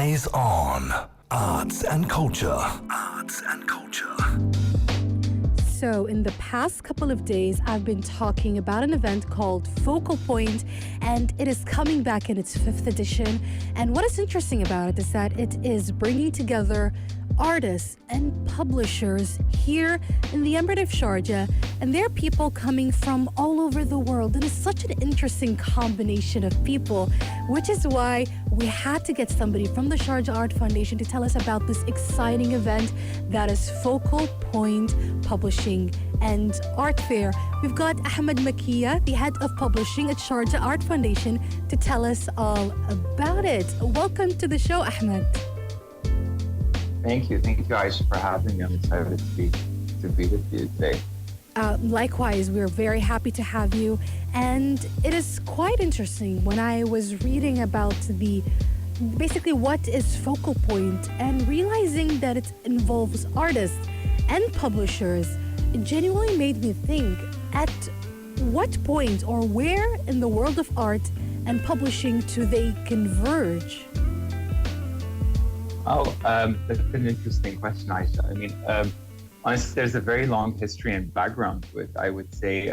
Eyes on arts and culture. Arts and culture. So, in the past couple of days, I've been talking about an event called Focal Point, and it is coming back in its fifth edition. And what is interesting about it is that it is bringing together artists and publishers here in the Emirate of Sharjah, and there are people coming from all over the world. And it's such an interesting combination of people, which is why we had to get somebody from the Sharjah Art Foundation to tell us about this exciting event that is Focal Point Publishing and Art Fair. We've got Ahmad Makia, the head of publishing at Sharjah Art Foundation, to tell us all about it. Welcome to the show, Ahmad. Thank you, Aisha, for having me. I'm excited to be with you today. Likewise, we're very happy to have you. And it is quite interesting when I was reading about basically what is Focal Point and realizing that it involves artists and publishers. It genuinely made me think, at what point or where in the world of art and publishing do they converge? That's an interesting question, Aisha. I mean, honestly, there's a very long history and background to it. I would say,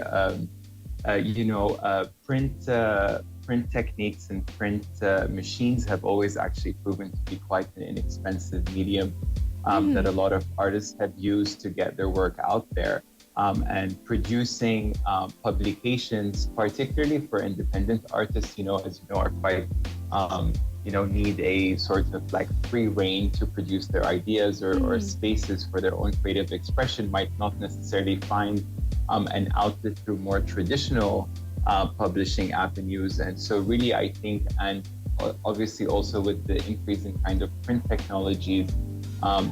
print techniques and print machines have always actually proven to be quite an inexpensive medium that a lot of artists have used to get their work out there. And producing publications, particularly for independent artists, as you know, are quite need a sort of like free reign to produce their ideas or spaces for their own creative expression, might not necessarily find an outlet through more traditional publishing avenues. And so really, I think, and obviously also with the increase in kind of print technologies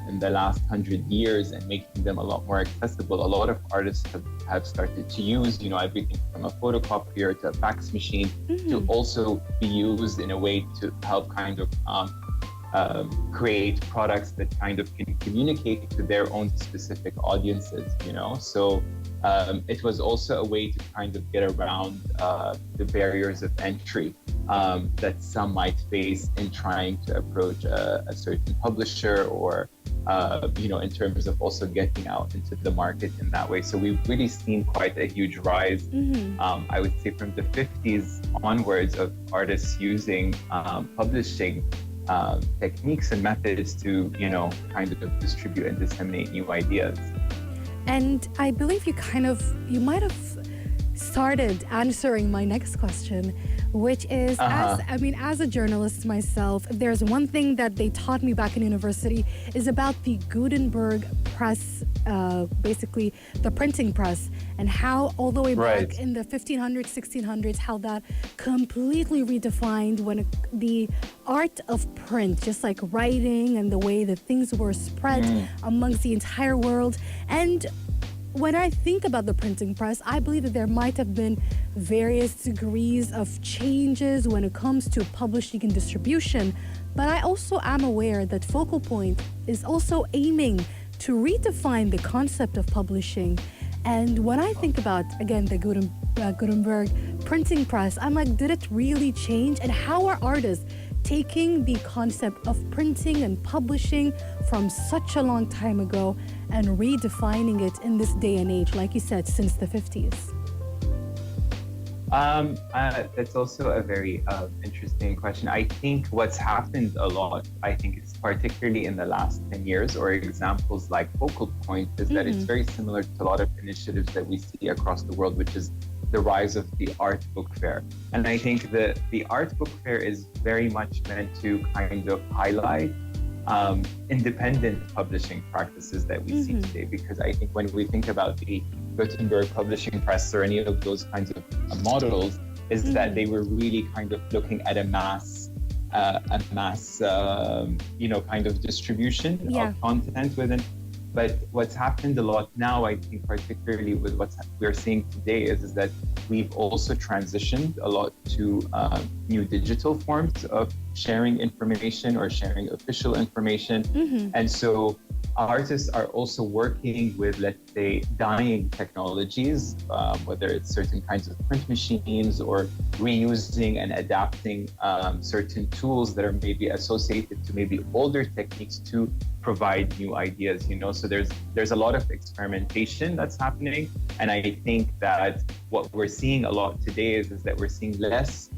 in the last 100 years and making them a lot more accessible, a lot of artists have started to use, everything from a photocopier to a fax machine to also be used in a way to help kind of create products that kind of can communicate to their own specific audiences, So it was also a way to kind of get around the barriers of entry that some might face in trying to approach a certain publisher or, in terms of also getting out into the market in that way. So we've really seen quite a huge rise, I would say from the 50s onwards, of artists using publishing techniques and methods to, kind of distribute and disseminate new ideas. And I believe you might have started answering my next question, which is, as a journalist myself, if there's one thing that they taught me back in university is about the Gutenberg press, basically the printing press, and how all the way back in the 1500s, 1600s, how that completely redefined the art of print, just like writing and the way that things were spread amongst the entire world. And when I think about the printing press, I believe that there might have been various degrees of changes when it comes to publishing and distribution, but I also am aware that Focal Point is also aiming to redefine the concept of publishing. And when I think about, again, the Gutenberg printing press, I'm like, did it really change? And how are artists taking the concept of printing and publishing from such a long time ago and redefining it in this day and age, like you said, since the 50s? That's also a very interesting question. I think what's happened a lot, I think it's particularly in the last 10 years, or examples like Focal Point, is that it's very similar to a lot of initiatives that we see across the world, which is the rise of the art book fair. And I think that the art book fair is very much meant to kind of highlight independent publishing practices that we see today. Because I think when we think about the Gutenberg publishing press or any of those kinds of models, is that they were really kind of looking at a mass kind of distribution of content within. But what's happened a lot now, I think, particularly with what we're seeing today, is that we've also transitioned a lot to new digital forms of sharing information or sharing official information. And so artists are also working with, let's say, dying technologies, whether it's certain kinds of print machines or reusing and adapting certain tools that are maybe associated to maybe older techniques to provide new ideas, so there's a lot of experimentation that's happening. And I think that what we're seeing a lot today is that we're seeing less,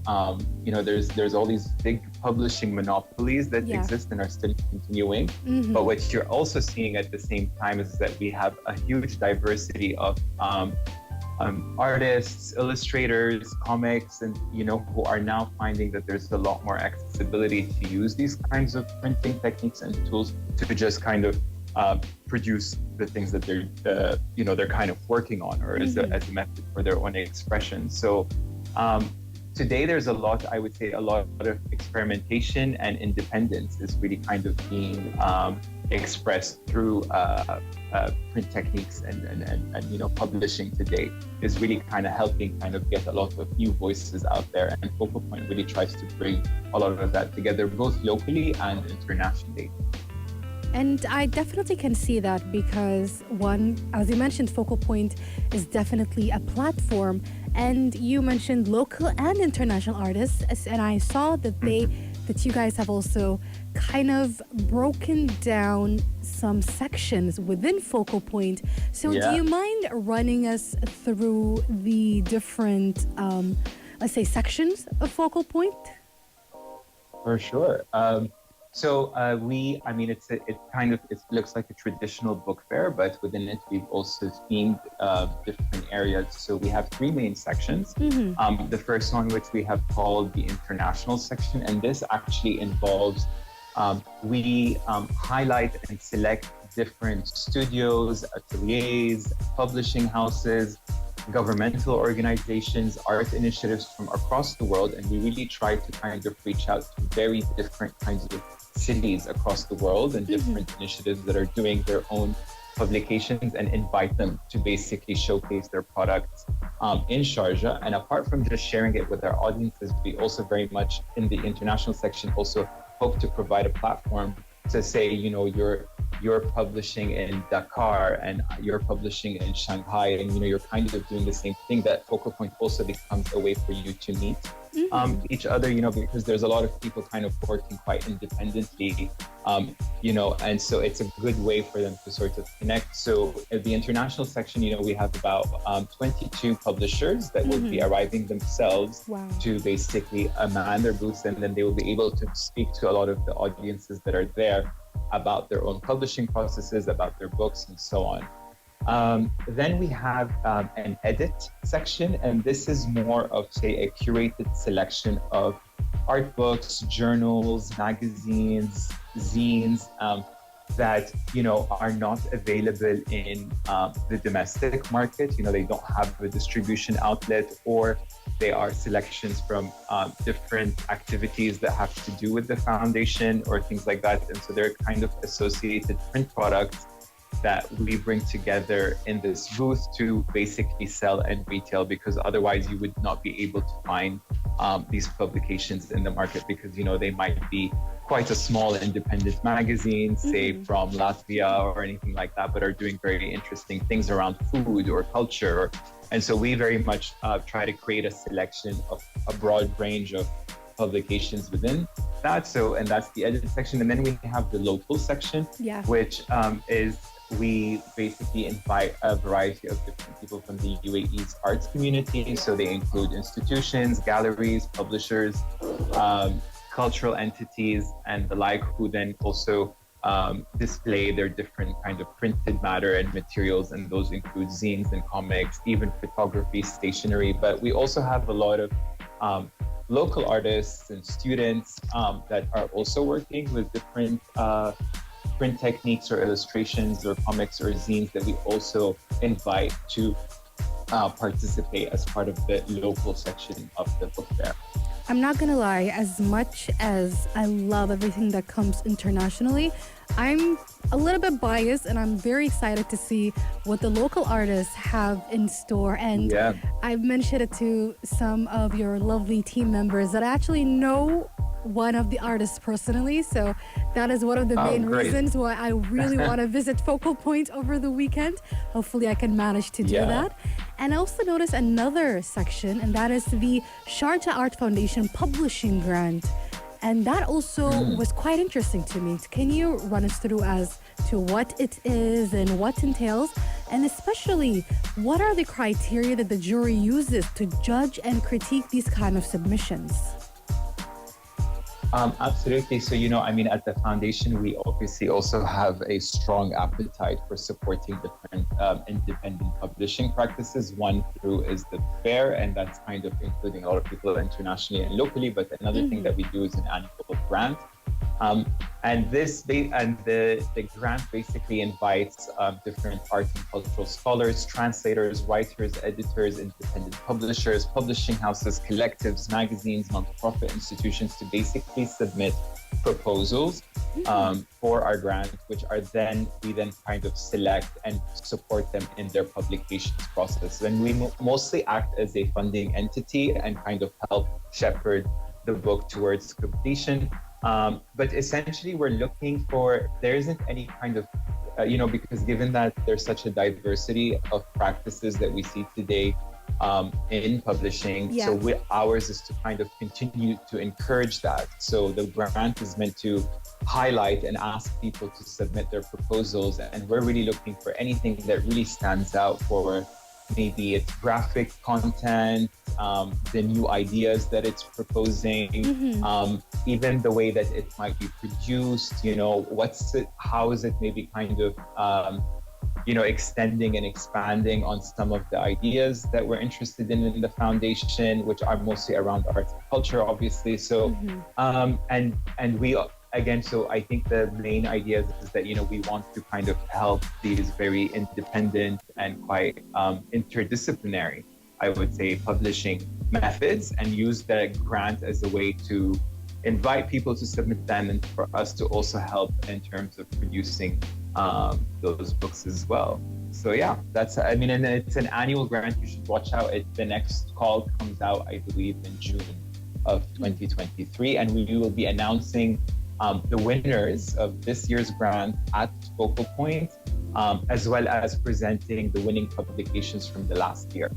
there's all these big publishing monopolies that exist and are still continuing. But what you're also seeing at the same time is that we have a huge diversity of artists, illustrators, comics, and who are now finding that there's a lot more accessibility to use these kinds of printing techniques and tools to just kind of produce the things that they're kind of working on, or as a method for their own expression. So today there's a lot of experimentation, and independence is really kind of being expressed through print techniques, and publishing today is really kind of helping kind of get a lot of new voices out there. And Focal Point really tries to bring a lot of that together, both locally and internationally. And I definitely can see that because, one, as you mentioned, Focal Point is definitely a platform, and you mentioned local and international artists, and I saw that that you guys have also kind of broken down some sections within Focal Point. So do you mind running us through the different, let's say, sections of Focal Point? For sure. It looks like a traditional book fair, but within it we've also themed different areas. So we have three main sections. The first one, which we have called the international section, and this actually involves we highlight and select different studios, ateliers, publishing houses, governmental organizations, art initiatives from across the world, and we really try to kind of reach out to very different kinds of cities across the world and different initiatives that are doing their own publications, and invite them to basically showcase their products in Sharjah. And apart from just sharing it with our audiences, we also very much in the international section also hope to provide a platform to say, you're publishing in Dakar and you're publishing in Shanghai, and you're kind of doing the same thing, that Focal Point also becomes a way for you to meet each other, because there's a lot of people kind of working quite independently, and so it's a good way for them to sort of connect. So at the international section, we have about 22 publishers that will be arriving themselves to basically man their booths, and then they will be able to speak to a lot of the audiences that are there about their own publishing processes, about their books, and so on. Then we have an edit section, and this is more of, say, a curated selection of art books, journals, magazines, zines that are not available in the domestic market. They don't have a distribution outlet, or they are selections from different activities that have to do with the foundation or things like that. And so they're kind of associated print products that we bring together in this booth to basically sell and retail, because otherwise you would not be able to find these publications in the market, because they might be quite a small independent magazine, say from Latvia or anything like that, but are doing very interesting things around food or culture. And so we very much try to create a selection of a broad range of publications within that. And that's the edit section. And then we have the local section, which is, we basically invite a variety of different people from the UAE's arts community. So they include institutions, galleries, publishers, cultural entities, and the like, who then also display their different kind of printed matter and materials. And those include zines and comics, even photography, stationery. But we also have a lot of local artists and students that are also working with different print techniques or illustrations or comics or zines that we also invite to participate as part of the local section of the book fair. I'm not gonna lie, as much as I love everything that comes internationally, I'm a little bit biased, and I'm very excited to see what the local artists have in store. And I've mentioned it to some of your lovely team members that I actually know one of the artists personally, so that is one of the main reasons why I really want to visit Focal Point over the weekend. Hopefully I can manage to do that. And I also noticed another section, and that is the Sharjah Art Foundation Publishing Grant. And that also was quite interesting to me. Can you run us through as to what it is and what entails? And especially, what are the criteria that the jury uses to judge and critique these kind of submissions? Absolutely. So, at the foundation, we obviously also have a strong appetite for supporting different independent publishing practices. One through is the fair, and that's kind of including a lot of people internationally and locally. But another thing that we do is an annual grant. And the grant basically invites different art and cultural scholars, translators, writers, editors, independent publishers, publishing houses, collectives, magazines, nonprofit institutions to basically submit proposals for our grant, which we then kind of select and support them in their publications process. And we mostly act as a funding entity and kind of help shepherd the book towards completion. But essentially, we're looking there isn't any kind of, because given that there's such a diversity of practices that we see today in publishing, so ours is to kind of continue to encourage that. So the grant is meant to highlight and ask people to submit their proposals, and we're really looking for anything that really stands out for maybe it's graphic content, the new ideas that it's proposing, even the way that it might be produced, how is it maybe kind of, extending and expanding on some of the ideas that we're interested in the foundation, which are mostly around arts and culture, obviously. So, and we, again, so I think the main idea is that, we want to kind of help these very independent and quite interdisciplinary, I would say, publishing methods, and use the grant as a way to invite people to submit them and for us to also help in terms of producing those books as well. So and it's an annual grant. You should watch out. The next call comes out, I believe, in June of 2023, and we will be announcing the winners of this year's grant at Focal Point, as well as presenting the winning publications from the last year.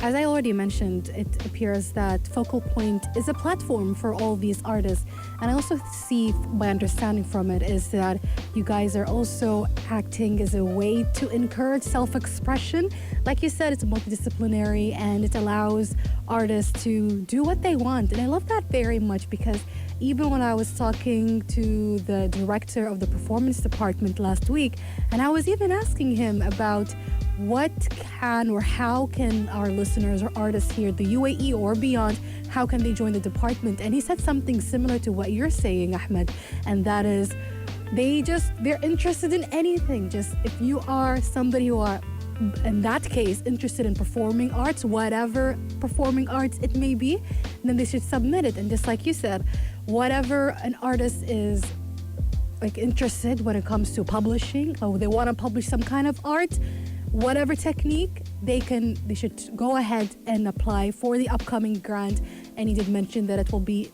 As I already mentioned, it appears that Focal Point is a platform for all these artists. And I also see, my understanding from it is that you guys are also acting as a way to encourage self-expression. Like you said, it's multidisciplinary and it allows artists to do what they want. And I love that very much, because even when I was talking to the director of the performance department last week, and I was even asking him about what can or how can our listeners or artists here, the UAE or beyond, how can they join the department? And he said something similar to what you're saying, Ahmed, and that is they're interested in anything. Just if you are somebody who are, in that case, interested in performing arts, whatever performing arts it may be, then they should submit it. And just like you said, whatever an artist is like interested when it comes to publishing, or they want to publish some kind of art, whatever technique, they should go ahead and apply for the upcoming grant. And he did mention that it will be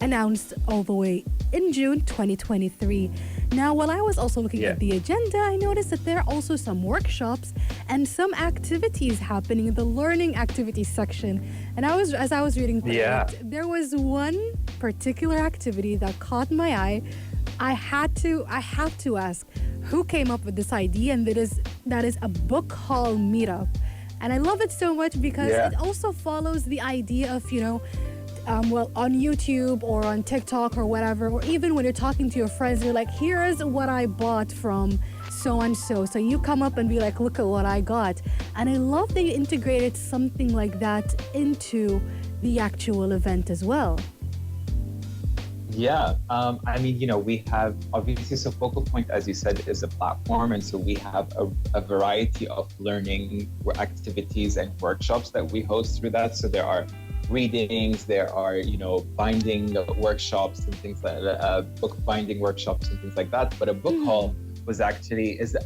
announced all the way in June 2023. Now, while I was also looking at the agenda, I noticed that there are also some workshops and some activities happening in the learning activities section. And as I was reading through it, there was one particular activity that caught my eye. I have to ask, who came up with this idea? And that is a book haul meetup. And I love it so much because it also follows the idea of, on YouTube or on TikTok or whatever, or even when you're talking to your friends, you're like, here's what I bought from so and so. So you come up and be like, look at what I got. And I love that you integrated something like that into the actual event as well. Yeah, we have obviously, so Focal Point, as you said, is a platform. And so we have a variety of learning activities and workshops that we host through that. So there are readings, there are, binding workshops and things like that, book binding workshops and things like that. But a book haul is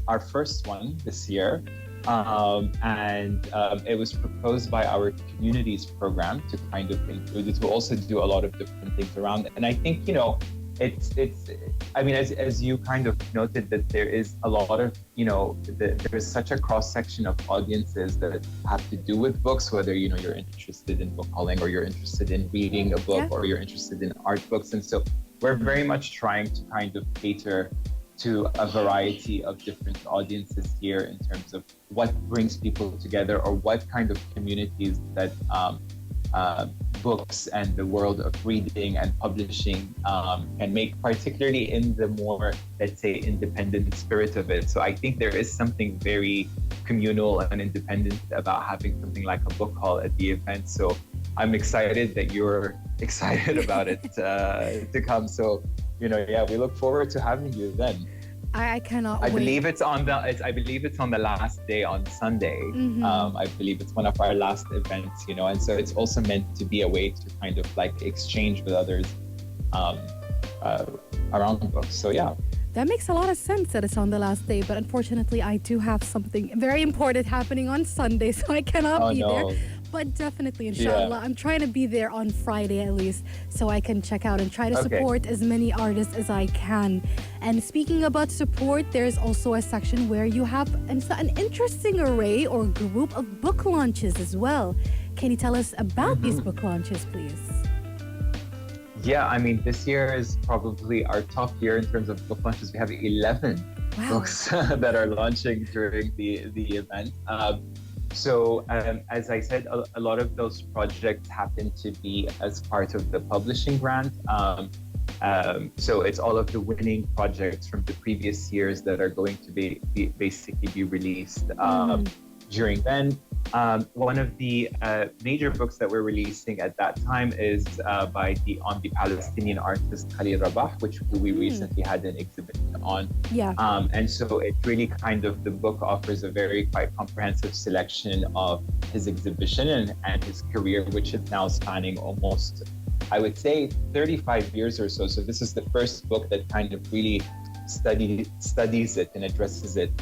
our first one this year. It was proposed by our communities program to kind of include it. We also do a lot of different things around it. And I think, it's I mean, as you kind of noted, that there is a lot of, there is such a cross section of audiences that have to do with books, whether you're interested in book hauling, or you're interested in reading a book, Yeah. or you're interested in art books. And so we're very much trying to kind of cater to a variety of different audiences here in terms of what brings people together, or what kind of communities that books and the world of reading and publishing can make, particularly in the more, let's say, independent spirit of it. So I think there is something very communal and independent about having something like a book haul at the event. So I'm excited that you're excited about it to come. So, yeah, we look forward to having you then. I cannot wait. I believe it's on the last day, on Sunday. I believe it's one of our last events, and so it's also meant to be a way to kind of like exchange with others around books. So yeah. That makes a lot of sense that it's on the last day, but unfortunately I do have something very important happening on Sunday, so I cannot be there. But definitely, inshallah, I'm trying to be there on Friday at least, so I can check out and try to support as many artists as I can. And speaking about support, there's also a section where you have an interesting array or group of book launches as well. Can you tell us about these book launches, please? Yeah, I mean, this year is probably our top year in terms of book launches. We have 11 books that are launching during the event. So as I said, a lot of those projects happen to be as part of the publishing grant. So it's all of the winning projects from the previous years that are going to basically be released during then. One of the major books that we're releasing at that time is by the Palestinian artist Khalil Rabah, which we recently had an exhibition on. Yeah. And so it really kind of, the book offers a very quite comprehensive selection of his exhibition and his career, which is now spanning almost, I would say, 35 years or so. So this is the first book that kind of really studies it and addresses it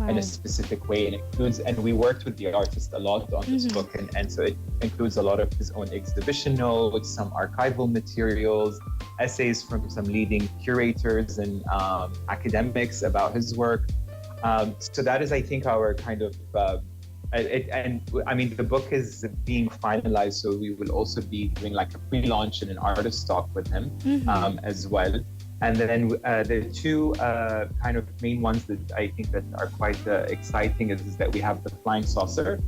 in a specific way, and we worked with the artist a lot on this book, and so it includes a lot of his own exhibition notes, some archival materials, essays from some leading curators and academics about his work. So that is, I think, our kind of the book is being finalized, so we will also be doing like a pre-launch and an artist talk with him as well. And then the two kind of main ones that I think that are quite exciting is that we have the Flying Saucer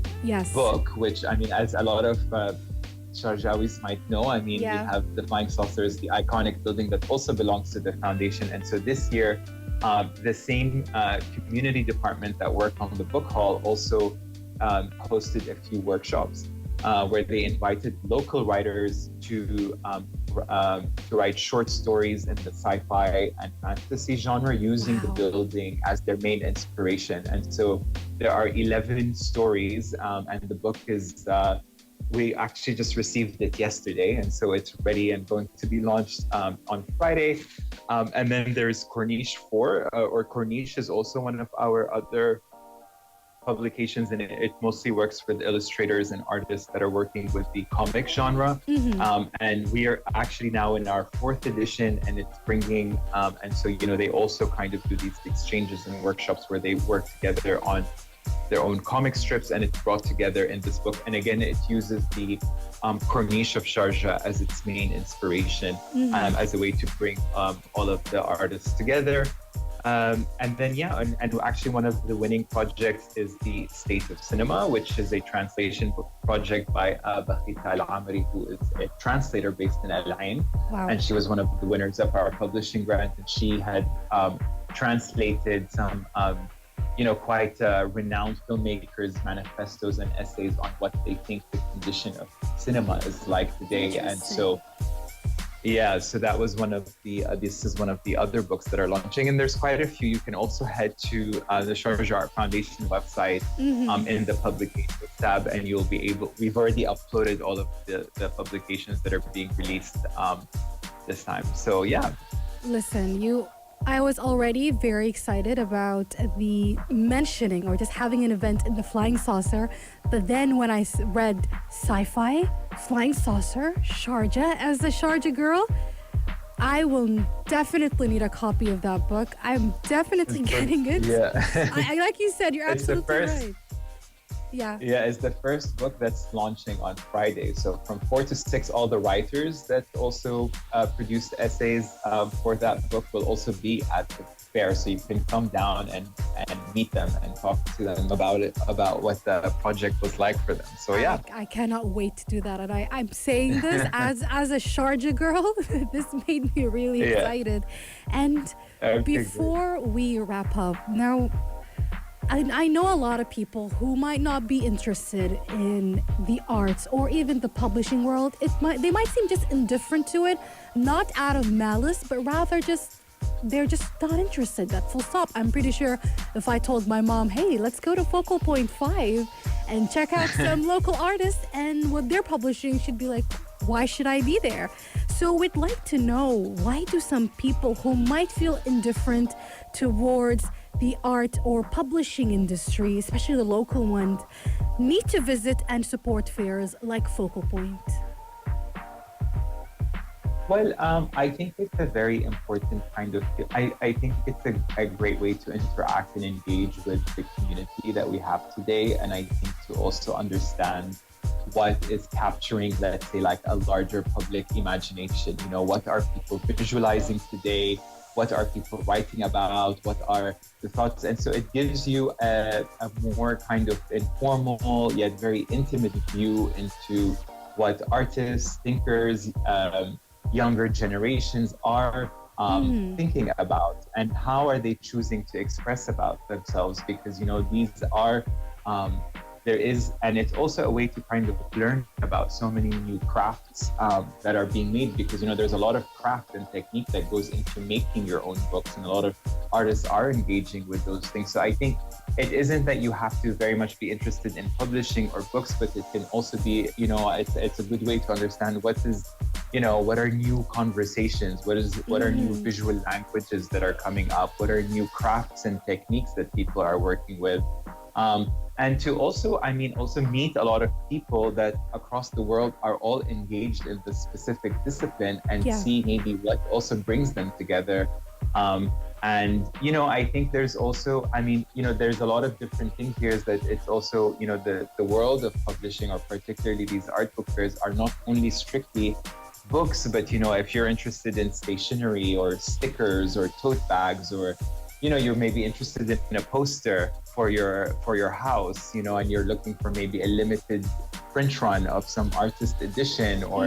book, which, I mean, as a lot of Sharjawis might know, I mean, we have the Flying Saucer is the iconic building that also belongs to the foundation. And so this year, the same community department that worked on the book haul also hosted a few workshops where they invited local writers to write short stories in the sci-fi and fantasy genre using the building as their main inspiration. And so there are 11 stories, and the book is, we actually just received it yesterday, and so it's ready and going to be launched on Friday. And then there's Corniche 4, or Corniche is also one of our other publications, and it mostly works with illustrators and artists that are working with the comic genre. And we are actually now in our 4th edition, and it's bringing, and so, they also kind of do these exchanges and workshops where they work together on their own comic strips, and it's brought together in this book. And again, it uses the Corniche of Sharjah as its main inspiration, as a way to bring all of the artists together. And then, and actually one of the winning projects is the State of Cinema, which is a translation book project by Bakhita Al-Amri, who is a translator based in Al Ain. And she was one of the winners of our publishing grant, and she had translated some quite renowned filmmakers' manifestos and essays on what they think the condition of cinema is like today. And so so that was one of the, this is one of the other books that are launching, and there's quite a few. You can also head to the Sharjah Art Foundation website in the publications tab, and you'll be able, we've already uploaded all of the publications that are being released this time. So Listen, I was already very excited about the mentioning or just having an event in the Flying Saucer. But then when I read sci-fi, Flying Saucer, Sharjah, as the Sharjah girl, I will definitely need a copy of that book. I'm definitely getting it. Yeah. I like you said, you're It's the absolutely first. right. Yeah. Yeah, it's the first book that's launching on Friday. So from 4 to 6, all the writers that also produced essays for that book will also be at the fair. So you can come down and meet them and talk to them about it, about what the project was like for them. So yeah. I cannot wait to do that. And I'm saying this as a Sharjah girl. This made me really Yeah. excited. And Okay, before we wrap up, now I know a lot of people who might not be interested in the arts or even the publishing world. They might seem just indifferent to it, not out of malice, but rather they're just not interested. That full stop. I'm pretty sure if I told my mom, hey, let's go to Focal Point 5 and check out some local artists and what they're publishing, she'd be like, why should I be there? So we'd like to know, why do some people who might feel indifferent towards the art or publishing industry, especially the local ones, need to visit and support fairs like Focal Point? Well, I think it's a very important kind of. I think it's a great way to interact and engage with the community that we have today, and I think to also understand what is capturing, let's say, like a larger public imagination. You know, what are people visualizing today? What are people writing about? What are the thoughts? And so it gives you a more kind of informal yet very intimate view into what artists, thinkers, younger generations are thinking about, and how are they choosing to express about themselves, because these are there is, and it's also a way to kind of learn about so many new crafts that are being made, because there's a lot of craft and technique that goes into making your own books, and a lot of artists are engaging with those things. So I think it isn't that you have to very much be interested in publishing or books, but it can also be, it's a good way to understand what are new conversations, what are new visual languages that are coming up, what are new crafts and techniques that people are working with. And to also meet a lot of people that across the world are all engaged in this specific discipline, and see maybe what also brings them together. And I think there's also, there's a lot of different things here, is that it's also, the world of publishing, or particularly these art book fairs, are not only strictly books, but if you're interested in stationery or stickers or tote bags, or you're maybe interested in a poster for your house, and you're looking for maybe a limited print run of some artist edition, or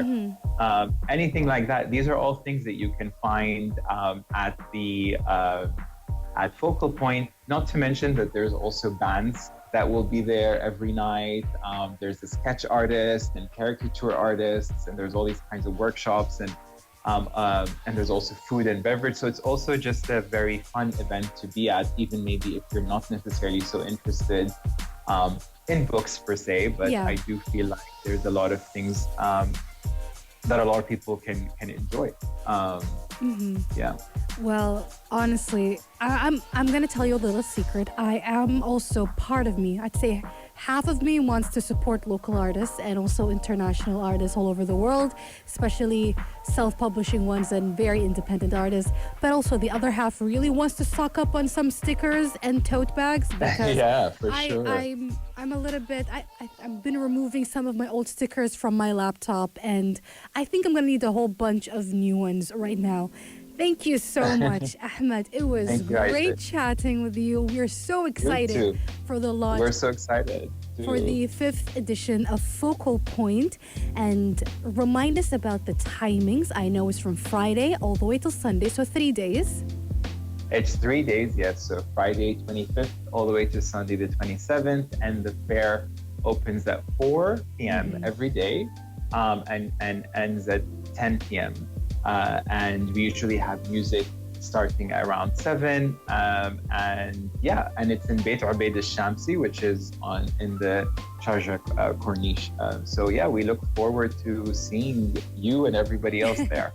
anything like that. These are all things that you can find at Focal Point. Not to mention that there's also bands that will be there every night. There's a sketch artist and caricature artists, and there's all these kinds of workshops, and there's also food and beverage. So it's also just a very fun event to be at, even maybe if you're not necessarily so interested in books per se. But I do feel like there's a lot of things that a lot of people can enjoy. Yeah. Well, honestly, I'm gonna tell you a little secret. I am also, part of me, I'd say half of me wants to support local artists and also international artists all over the world, especially self-publishing ones and very independent artists. But also the other half really wants to stock up on some stickers and tote bags, because sure. I'm a little bit, I've been removing some of my old stickers from my laptop, and I think I'm gonna need a whole bunch of new ones right now. Thank you so much, Ahmad. It was great chatting with you. We're so excited for the launch. We're so excited for the 5th edition of Focal Point. And remind us about the timings. I know it's from Friday all the way till Sunday, so 3 days. It's 3 days, yes. So Friday 25th all the way to Sunday the 27th, and the fair opens at 4 p.m. every day, and ends at 10 p.m. And we usually have music starting around 7, and it's in Beit Ubaid al-Shamsi, which is in the Sharjah Corniche. So we look forward to seeing you and everybody else there.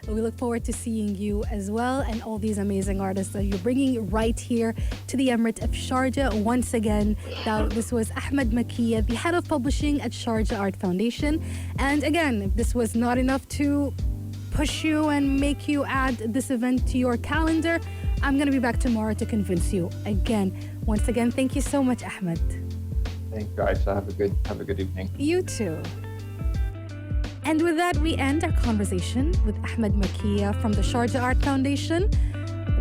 We look forward to seeing you as well, and all these amazing artists that you're bringing right here to the Emirate of Sharjah once again. Now, this was Ahmad Makia, the head of publishing at Sharjah Art Foundation. And again, if this was not enough to push you and make you add this event to your calendar, I'm going to be back tomorrow to convince you again. Once again, thank you so much, Ahmad. Thank you, Aisha. Have a good evening. You too. And with that, we end our conversation with Ahmad Makia from the Sharjah Art Foundation.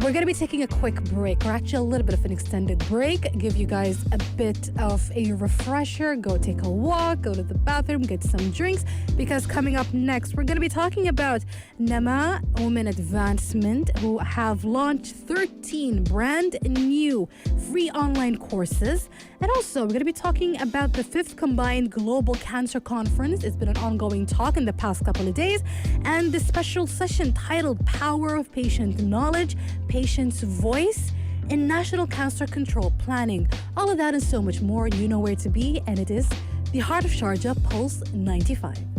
We're going to be taking a quick break, or actually a little bit of an extended break, give you guys a bit of a refresher, go take a walk, go to the bathroom, get some drinks, because coming up next, we're going to be talking about Nama Women Advancement, who have launched 13 brand new free online courses. And also, we're going to be talking about the 5th Combined Global Cancer Conference. It's been an ongoing talk in the past couple of days. And the special session titled Power of Patient Knowledge, Patient's Voice in National Cancer Control Planning. All of that and so much more, you know where to be. And it is the Heart of Sharjah, Pulse 95.